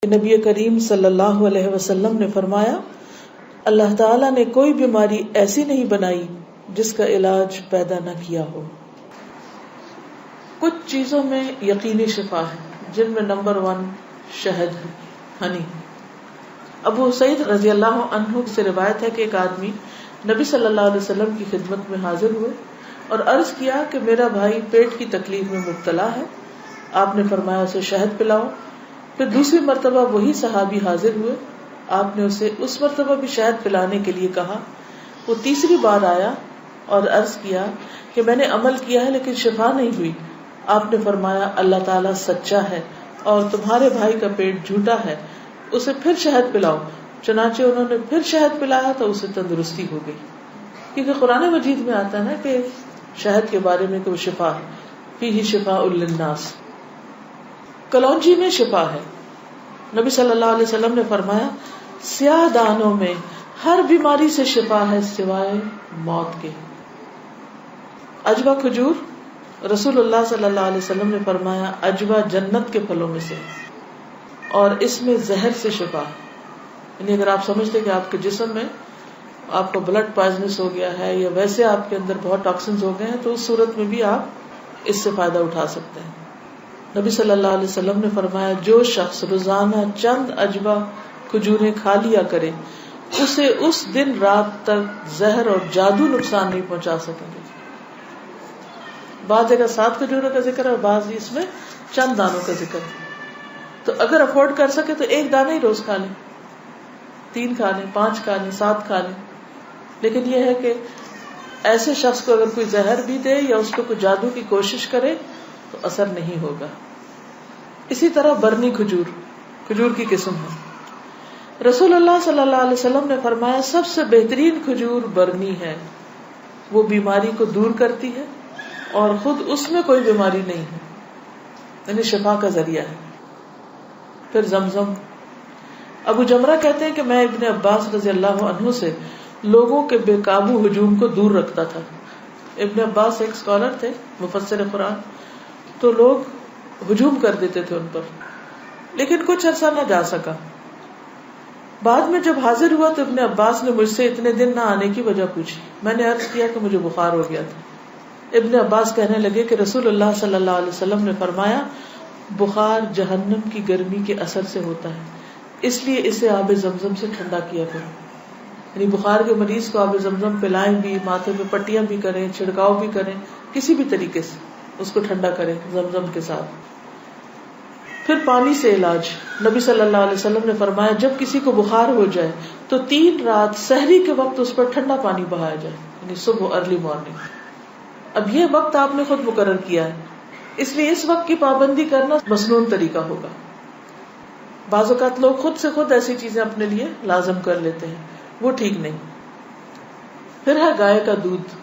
نبی کریم صلی اللہ علیہ وسلم نے فرمایا، اللہ تعالیٰ نے کوئی بیماری ایسی نہیں بنائی جس کا علاج پیدا نہ کیا ہو۔ کچھ چیزوں میں یقینی شفا ہے، جن میں نمبر 1 شہد ہے، ہنی۔ ابو سعید رضی اللہ عنہ سے روایت ہے کہ ایک آدمی نبی صلی اللہ علیہ وسلم کی خدمت میں حاضر ہوئے اور عرض کیا کہ میرا بھائی پیٹ کی تکلیف میں مبتلا ہے۔ آپ نے فرمایا اسے شہد پلاؤ۔ پھر دوسری مرتبہ وہی صحابی حاضر ہوئے، آپ نے اسے اس مرتبہ بھی شہد پلانے کے لیے کہا۔ وہ تیسری بار آیا اور عرض کیا کہ میں نے عمل کیا ہے لیکن شفا نہیں ہوئی۔ آپ نے فرمایا اللہ تعالیٰ سچا ہے اور تمہارے بھائی کا پیٹ جھوٹا ہے، اسے پھر شہد پلاؤ۔ چنانچہ انہوں نے پھر شہد پلایا تو اسے تندرستی ہو گئی۔ کیونکہ قرآن مجید میں آتا ہے نا کہ شہد کے بارے میں کہ وہ شفا ہے، فیہ شفاء للناس۔ کلونجی میں شفا ہے۔ نبی صلی اللہ علیہ وسلم نے فرمایا سیاہ دانوں میں ہر بیماری سے شفا ہے سوائے موت کے۔ عجوہ کھجور، رسول اللہ صلی اللہ علیہ وسلم نے فرمایا عجوہ جنت کے پھلوں میں سے اور اس میں زہر سے شفا ہے۔ یعنی اگر آپ سمجھتے کہ آپ کے جسم میں آپ کو بلڈ پوائزنس ہو گیا ہے یا ویسے آپ کے اندر بہت ٹاکسنز ہو گئے ہیں تو اس صورت میں بھی آپ اس سے فائدہ اٹھا سکتے ہیں۔ نبی صلی اللہ علیہ وسلم نے فرمایا جو شخص روزانہ چند عجوہ کھجوریں کھا لیا کرے اسے اس دن رات تک زہر اور جادو نقصان نہیں پہنچا سکیں گے۔ بعض جگہ 7 کھجوروں کا ذکر ہے اور بعض اس میں چند دانوں کا ذکر ہے۔ تو اگر افورڈ کر سکے تو 1 دانہ ہی روز کھا لیں، 3 کھا لیں، 5 کھا لیں، 7 کھا لیں۔ لیکن یہ ہے کہ ایسے شخص کو اگر کوئی زہر بھی دے یا اس کو کوئی جادو کی کوشش کرے تو اثر نہیں ہوگا۔ اسی طرح برنی کھجور کی قسم ہے۔ رسول اللہ صلی اللہ علیہ وسلم نے فرمایا سب سے بہترین کھجور برنی ہے، وہ بیماری کو دور کرتی ہے اور خود اس میں کوئی بیماری نہیں ہے، یعنی شفا کا ذریعہ ہے۔ پھر زمزم۔ ابو جمرہ کہتے ہیں کہ میں ابن عباس رضی اللہ عنہ سے لوگوں کے بے قابو ہجوم کو دور رکھتا تھا۔ ابن عباس ایک اسکالر تھے، مفسر قرآن، تو لوگ ہجوم کر دیتے تھے ان پر، لیکن کچھ عرصہ نہ جا سکا۔ بعد میں جب حاضر ہوا تو ابن عباس نے مجھ سے اتنے دن نہ آنے کی وجہ پوچھی۔ میں نے عرض کیا کہ مجھے بخار ہو گیا تھا۔ ابن عباس کہنے لگے کہ رسول اللہ صلی اللہ علیہ وسلم نے فرمایا بخار جہنم کی گرمی کے اثر سے ہوتا ہے، اس لیے اسے آب زمزم سے ٹھنڈا کیا کرو۔ یعنی بخار کے مریض کو آب زمزم پلائیں بھی، ماتھے پہ پٹیاں بھی کریں، چھڑکاؤ بھی کریں، کسی بھی طریقے سے اس کو ٹھنڈا کریں زمزم کے ساتھ۔ پھر پانی سے علاج۔ نبی صلی اللہ علیہ وسلم نے فرمایا جب کسی کو بخار ہو جائے تو 3 رات سحری کے وقت اس پر ٹھنڈا پانی بہایا جائے، یعنی صبح ارلی مارننگ۔ اب یہ وقت آپ نے خود مقرر کیا ہے، اس لیے اس وقت کی پابندی کرنا مسنون طریقہ ہوگا۔ بعض اوقات لوگ خود سے خود ایسی چیزیں اپنے لیے لازم کر لیتے ہیں، وہ ٹھیک نہیں۔ پھر ہے گائے کا دودھ۔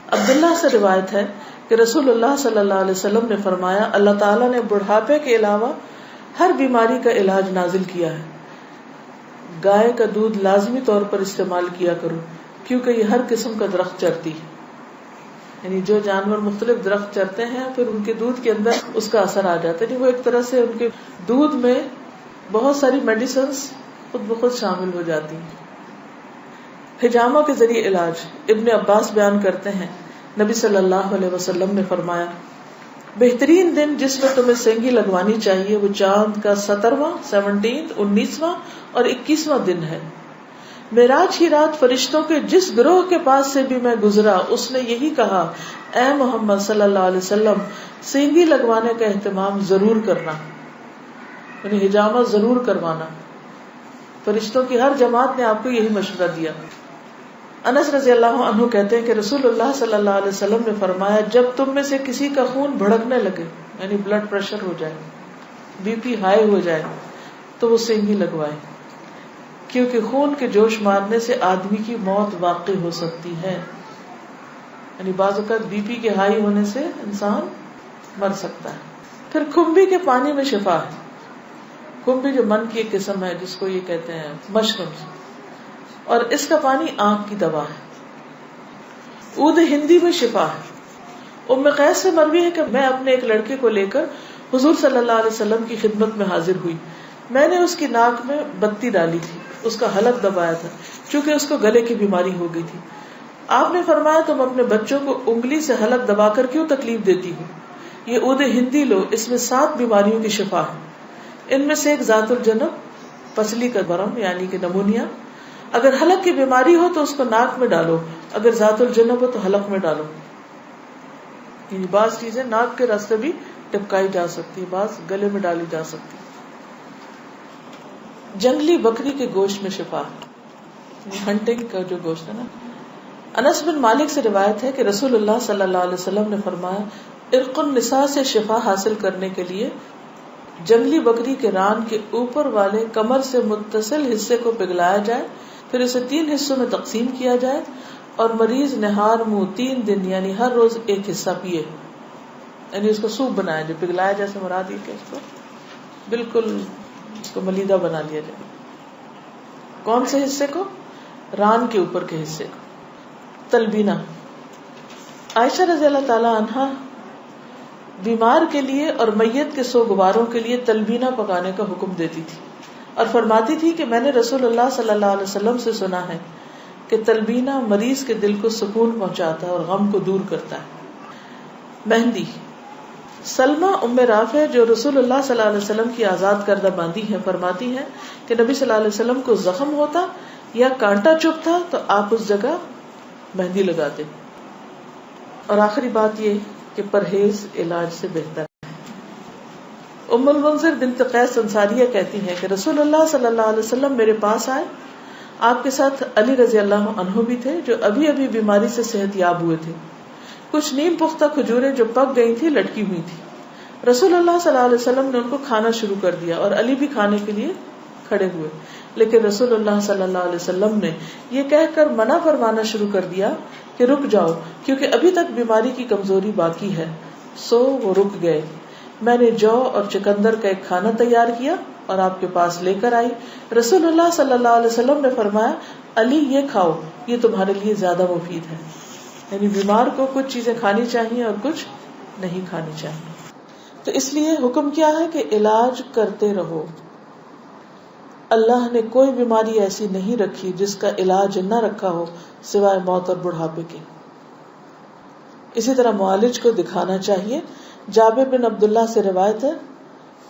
عبداللہ سے روایت ہے کہ رسول اللہ صلی اللہ علیہ وسلم نے فرمایا اللہ تعالیٰ نے بڑھاپے کے علاوہ ہر بیماری کا علاج نازل کیا ہے۔ گائے کا دودھ لازمی طور پر استعمال کیا کرو کیونکہ یہ ہر قسم کا درخت چرتی ہے، یعنی جو جانور مختلف درخت چرتے ہیں پھر ان کے دودھ کے اندر اس کا اثر آ جاتا ہے، یعنی وہ ایک طرح سے ان کے دودھ میں بہت ساری میڈیسنز خود بخود شامل ہو جاتی ہیں۔ حجامہ کے ذریعے علاج۔ ابن عباس بیان کرتے ہیں نبی صلی اللہ علیہ وسلم نے فرمایا بہترین دن جس میں تمہیں سینگی لگوانی چاہیے وہ چاند کا 17واں، 19واں اور 21واں دن ہے۔ معراج کی رات فرشتوں کے جس گروہ کے پاس سے بھی میں گزرا اس نے یہی کہا اے محمد صلی اللہ علیہ وسلم سینگی لگوانے کا اہتمام ضرور کرنا، یعنی حجامہ ضرور کروانا۔ فرشتوں کی ہر جماعت نے آپ کو یہی مشورہ دیا۔ انس رضی اللہ عنہ کہتے ہیں کہ رسول اللہ صلی اللہ علیہ وسلم نے فرمایا جب تم میں سے کسی کا خون بھڑکنے لگے، یعنی بلڈ پریشر ہو جائے، بی پی ہائی ہو جائے، تو وہ سینگی لگوائے، کیونکہ خون کے جوش مارنے سے آدمی کی موت واقع ہو سکتی ہے۔ یعنی بعض اوقات بی پی کے ہائی ہونے سے انسان مر سکتا ہے۔ پھر کھمبی کے پانی میں شفا ہے۔ کھمبی جو من کی ایک قسم ہے جس کو یہ کہتے ہیں مشروم، اور اس کا پانی آنکھ کی دوا ہے۔ عود ہندی میں شفا ہے۔ ام قیس سے مروی ہے کہ میں اپنے ایک لڑکے کو لے کر حضور صلی اللہ علیہ وسلم کی خدمت میں حاضر ہوئی۔ میں نے اس کی ناک میں بتی ڈالی تھی، اس کا حلق دبایا تھا، چونکہ اس کو گلے کی بیماری ہو گئی تھی. آپ نے فرمایا تم اپنے بچوں کو انگلی سے حلق دبا کر کیوں تکلیف دیتی ہو؟ یہ عود ہندی لو، اس میں 7 بیماریوں کی شفا ہے. ان میں سے ایک ذات الجنب، پسلی کا برم یعنی کہ نمونیا. اگر حلق کی بیماری ہو تو اس کو ناک میں ڈالو، اگر ذات الجنب ہو تو حلق میں ڈالو. یعنی بعض چیزیں ناک کے راستے بھی ٹپکائی جا سکتی، بعض گلے میں ڈالی جا سکتی. جنگلی بکری کے گوشت میں شفا، ہنٹنگ کا جو گوشت ہے نا. انس بن مالک سے روایت ہے کہ رسول اللہ صلی اللہ علیہ وسلم نے فرمایا ارق النساء سے شفا حاصل کرنے کے لیے جنگلی بکری کے ران کے اوپر والے کمر سے متصل حصے کو پگھلایا جائے، پھر اسے 3 حصوں میں تقسیم کیا جائے اور مریض نہار منہ 3 دن یعنی ہر روز ایک حصہ پیے. یعنی اس کو سوپ بنایا جائے، پگھلایا جیسے مراد یہ کہ اس کو بالکل اس کو ملیدہ بنا لیا جائے. کون سے حصے کو؟ ران کے اوپر کے حصے کو. تلبینہ. عائشہ رضی اللہ تعالی عنہا بیمار کے لیے اور میت کے سوگواروں کے لیے تلبینہ پکانے کا حکم دیتی تھی اور فرماتی تھی کہ میں نے رسول اللہ صلی اللہ علیہ وسلم سے سنا ہے کہ تلبینہ مریض کے دل کو سکون پہنچاتا ہے اور غم کو دور کرتا ہے. مہندی. سلمہ ام رافع جو رسول اللہ صلی اللہ علیہ وسلم کی آزاد کردہ باندی ہیں فرماتی ہیں کہ نبی صلی اللہ علیہ وسلم کو زخم ہوتا یا کانٹا چبھتا تو آپ اس جگہ مہندی لگاتے. اور آخری بات یہ کہ پرہیز علاج سے بہتر ہے. ام المنذر بنت قیس انصاریہ کہتی ہیں کہ رسول اللہ صلی اللہ علیہ وسلم میرے پاس آئے. آپ کے ساتھ علی رضی اللہ عنہ بھی تھے جو ابھی ابھی بیماری سے صحت یاب ہوئے تھے. کچھ نیم پختہ کھجوریں جو پک گئی تھی لٹکی ہوئی تھی. رسول اللہ صلی اللہ علیہ وسلم نے ان کو کھانا شروع کر دیا اور علی بھی کھانے کے لیے کھڑے ہوئے، لیکن رسول اللہ صلی اللہ علیہ وسلم نے یہ کہہ کر منع فرمانا شروع کر دیا کہ رک جاؤ کیونکہ ابھی تک بیماری کی کمزوری باقی ہے. سو وہ رک گئے. میں نے جو اور چکندر کا ایک کھانا تیار کیا اور آپ کے پاس لے کر آئی. رسول اللہ صلی اللہ علیہ وسلم نے فرمایا علی یہ کھاؤ، یہ تمہارے لیے زیادہ مفید ہے. یعنی بیمار کو کچھ چیزیں کھانی چاہیے اور کچھ نہیں کھانی چاہیے. تو اس لیے حکم کیا ہے کہ علاج کرتے رہو. اللہ نے کوئی بیماری ایسی نہیں رکھی جس کا علاج نہ رکھا ہو سوائے موت اور بڑھاپے کے. اسی طرح معالج کو دکھانا چاہیے. جابر بن عبداللہ سے روایت ہے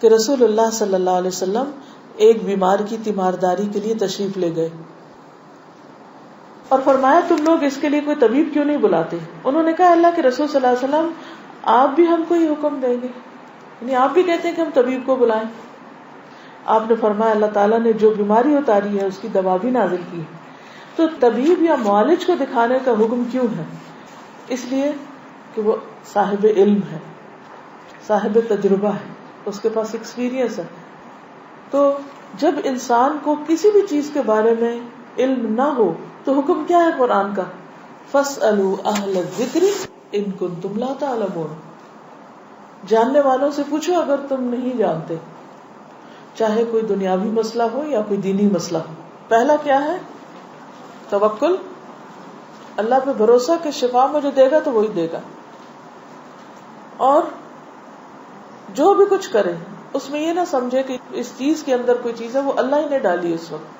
کہ رسول اللہ صلی اللہ علیہ وسلم ایک بیمار کی تیمارداری کے لیے تشریف لے گئے اور فرمایا تم لوگ اس کے لیے کوئی طبیب کیوں نہیں بلاتے؟ انہوں نے کہا اللہ کے رسول صلی اللہ علیہ وسلم آپ بھی ہم کو یہ حکم دیں گے، یعنی آپ بھی کہتے ہیں کہ ہم طبیب کو بلائیں. آپ نے فرمایا اللہ تعالیٰ نے جو بیماری اتاری ہے اس کی دوا بھی نازل کی ہے. تو طبیب یا معالج کو دکھانے کا حکم کیوں ہے؟ اس لیے کہ وہ صاحب علم ہے، صاحب تجربہ ہے، اس کے پاس ایکسپیرینس ہے. تو جب انسان کو کسی بھی چیز کے بارے میں علم نہ ہو تو حکم کیا ہے قرآن کا؟ فَاسْأَلُوا أَهْلَ الذِّكْرِ إِن كُنتُمْ لَا تَعْلَمُونَ. جاننے والوں سے پوچھو اگر تم نہیں جانتے، چاہے کوئی دنیاوی مسئلہ ہو یا کوئی دینی مسئلہ ہو. پہلا کیا ہے؟ توکل، اللہ پہ بھروسہ کہ شفا مجھے دے گا تو وہی دے گا. اور جو بھی کچھ کرے اس میں یہ نہ سمجھے کہ اس چیز کے اندر کوئی چیز ہے، وہ اللہ ہی نے ڈالی اس وقت.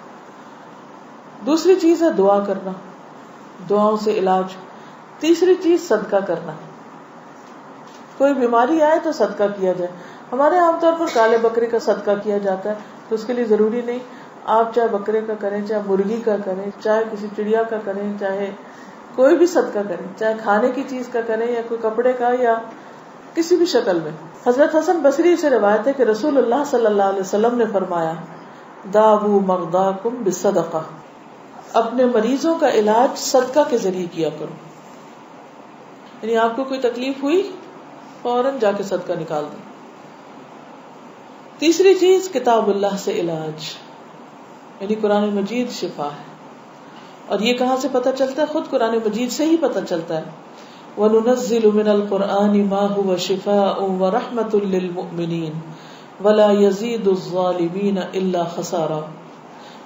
دوسری چیز ہے دعا کرنا، دعاؤں سے علاج. تیسری چیز صدقہ کرنا. کوئی بیماری آئے تو صدقہ کیا جائے. ہمارے عام طور پر کالے بکرے کا صدقہ کیا جاتا ہے، تو اس کے لیے ضروری نہیں آپ چاہے بکرے کا کریں، چاہے مرغی کا کریں، چاہے کسی چڑیا کا کریں، چاہے کوئی بھی صدقہ کریں، چاہے کھانے کی چیز کا کریں یا کوئی کپڑے کا یا کسی بھی شکل میں. حضرت حسن بصری سے روایت ہے کہ رسول اللہ صلی اللہ علیہ وسلم نے فرمایا داؤ مرضاکم بالصدقہ، اپنے مریضوں کا علاج صدقہ کے ذریعے کیا کرو. یعنی آپ کو کوئی تکلیف ہوئی فوراً جا کے صدقہ نکال دیں. تیسری چیز کتاب اللہ سے علاج، یعنی قرآن مجید شفا ہے. اور یہ کہاں سے پتہ چلتا ہے؟ خود قرآن مجید سے ہی پتہ چلتا ہے. وَنُنَزِّلُ مِنَ الْقُرْآنِ مَا هُوَ شِفَاءٌ وَرَحْمَةٌ لِّلْمُؤْمِنِينَ وَلَا يَزِيدُ الظَّالِمِينَ إِلَّا خَسَارًا.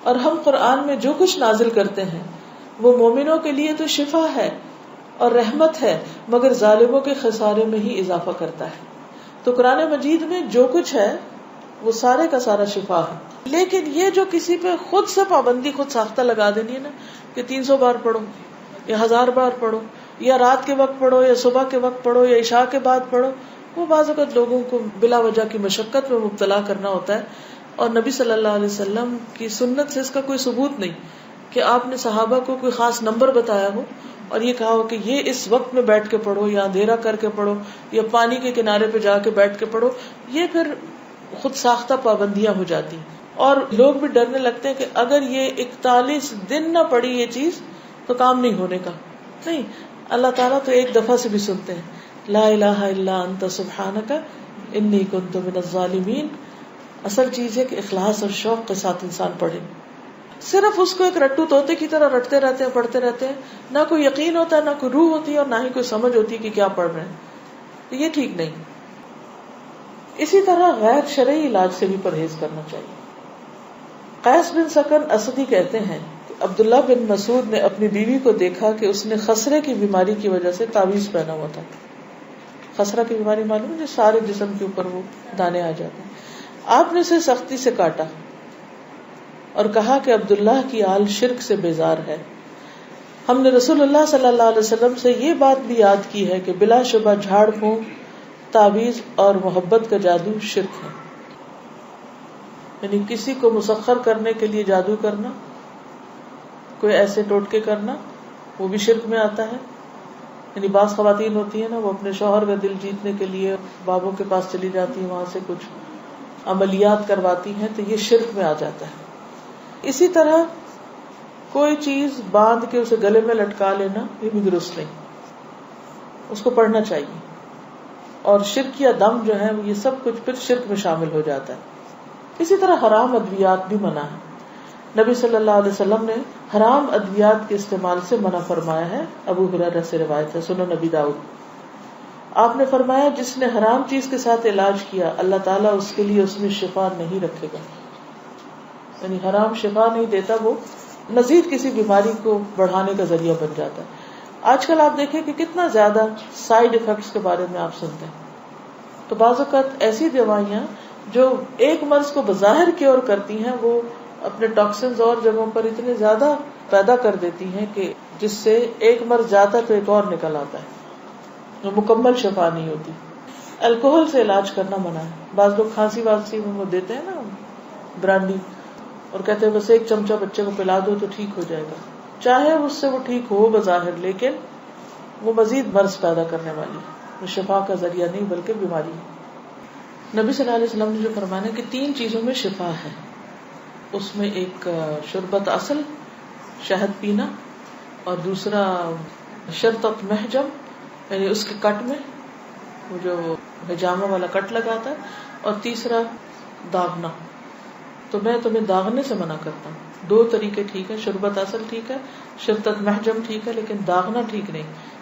اور ہم قرآن میں جو کچھ نازل کرتے ہیں وہ مومنوں کے لیے تو شفا ہے اور رحمت ہے، مگر ظالموں کے خسارے میں ہی اضافہ کرتا ہے. تو قرآن مجید میں جو کچھ ہے وہ سارے کا سارا شفا ہے. لیکن یہ جو کسی پہ خود سے پابندی خود ساختہ لگا دینی ہے نا کہ 300 بار پڑھو یا 1000 بار پڑھو یا رات کے وقت پڑھو یا صبح کے وقت پڑھو یا عشاء کے بعد پڑھو، وہ بعض اوقات لوگوں کو بلا وجہ کی مشقت میں مبتلا کرنا ہوتا ہے. اور نبی صلی اللہ علیہ وسلم کی سنت سے اس کا کوئی ثبوت نہیں کہ آپ نے صحابہ کو کوئی خاص نمبر بتایا ہو اور یہ کہا ہو کہ یہ اس وقت میں بیٹھ کے پڑھو یا اندھیرا کر کے پڑھو یا پانی کے کنارے پہ جا کے بیٹھ کے پڑھو. یہ پھر خود ساختہ پابندیاں ہو جاتی اور لوگ بھی ڈرنے لگتے ہیں کہ اگر یہ 41 دن نہ پڑھی یہ چیز تو کام نہیں ہونے کا. نہیں، اللہ تعالیٰ تو ایک دفعہ سے بھی سنتے ہیں. لا الہ الا انت سبحانک انی کنت من الظالمین. اصل چیز ہے کہ اخلاص اور شوق کے ساتھ انسان پڑھے. صرف اس کو ایک رٹو طوطے کی طرح رٹتے رہتے ہیں، پڑھتے رہتے ہیں، نہ کوئی یقین ہوتا ہے، نہ کوئی روح ہوتی ہے اور نہ ہی کوئی سمجھ ہوتی ہے کہ کیا پڑھ رہے ہیں. یہ ٹھیک نہیں. اسی طرح غیر شرعی علاج سے بھی پرہیز کرنا چاہیے. قیس بن سکن اسدی کہتے ہیں کہ عبداللہ بن مسعود نے اپنی بیوی کو دیکھا کہ اس نے خسرے کی بیماری کی وجہ سے تعویذ پہنا ہوا تھا. خسرہ کی بیماری معلوم ہے، جو سارے جسم کے اوپر وہ دانے آ جاتے ہیں. آپ نے اسے سختی سے کاٹا اور کہا کہ عبداللہ کی آل شرک سے بیزار ہے. ہم نے رسول اللہ صلی اللہ علیہ وسلم سے یہ بات بھی یاد کی ہے کہ بلا شبہ جھاڑ پھونک، تعویذ اور محبت کا جادو شرک ہے. یعنی کسی کو مسخر کرنے کے لیے جادو کرنا، کوئی ایسے ٹوٹکے کرنا، وہ بھی شرک میں آتا ہے. یعنی بعض خواتین ہوتی ہیں نا، وہ اپنے شوہر کا دل جیتنے کے لیے بابوں کے پاس چلی جاتی ہیں، وہاں سے کچھ عملیات کرواتی ہیں، تو یہ شرک میں آ جاتا ہے. اسی طرح کوئی چیز باندھ کے اسے گلے میں لٹکا لینا، یہ بھی درست نہیں. اس کو پڑھنا چاہیے. اور شرک یا دم جو ہے یہ سب کچھ پھر شرک میں شامل ہو جاتا ہے. اسی طرح حرام ادویات بھی منع ہے. نبی صلی اللہ علیہ وسلم نے حرام ادویات کے استعمال سے منع فرمایا ہے. ابو ہریرہ سے روایت ہے، سنن نبی داؤد. آپ نے فرمایا جس نے حرام چیز کے ساتھ علاج کیا اللہ تعالیٰ اس کے لیے اس میں شفا نہیں رکھے گا. یعنی حرام شفا نہیں دیتا، وہ مزید کسی بیماری کو بڑھانے کا ذریعہ بن جاتا ہے. آج کل آپ دیکھیں کہ کتنا زیادہ سائیڈ ایفیکٹس کے بارے میں آپ سنتے ہیں. تو بعض اوقات ایسی دوائیاں جو ایک مرض کو بظاہر کیور کرتی ہیں، وہ اپنے ٹاکسنز اور جگہوں پر اتنے زیادہ پیدا کر دیتی ہیں کہ جس سے ایک مرض جاتا ہے تو ایک اور نکل آتا ہے، جو مکمل شفا نہیں ہوتی. الکوہل سے علاج کرنا منع ہے. بعض لوگ کھانسی وانسی میں وہ دیتے ہیں نا برانڈی، اور کہتے ہیں بس ایک چمچہ بچے کو پلا دو تو ٹھیک ہو جائے گا. چاہے اس سے وہ ٹھیک ہو بظاہر، لیکن وہ مزید مرض پیدا کرنے والی ہے، وہ شفا کا ذریعہ نہیں بلکہ بیماری ہے. نبی صلی اللہ علیہ وسلم نے جو فرمایا کہ 3 چیزوں میں شفا ہے، اس میں ایک شربت اصل، شہد پینا، اور دوسرا شرطت محجم، یعنی اس کے کٹ میں وہ جو حجامہ والا کٹ لگاتا ہے، اور تیسرا داغنا. تو میں تمہیں داغنے سے منع کرتا ہوں. 2 طریقے ٹھیک ہے، شربت اصل ٹھیک ہے، شرطت محجم ٹھیک ہے، لیکن داغنا ٹھیک نہیں.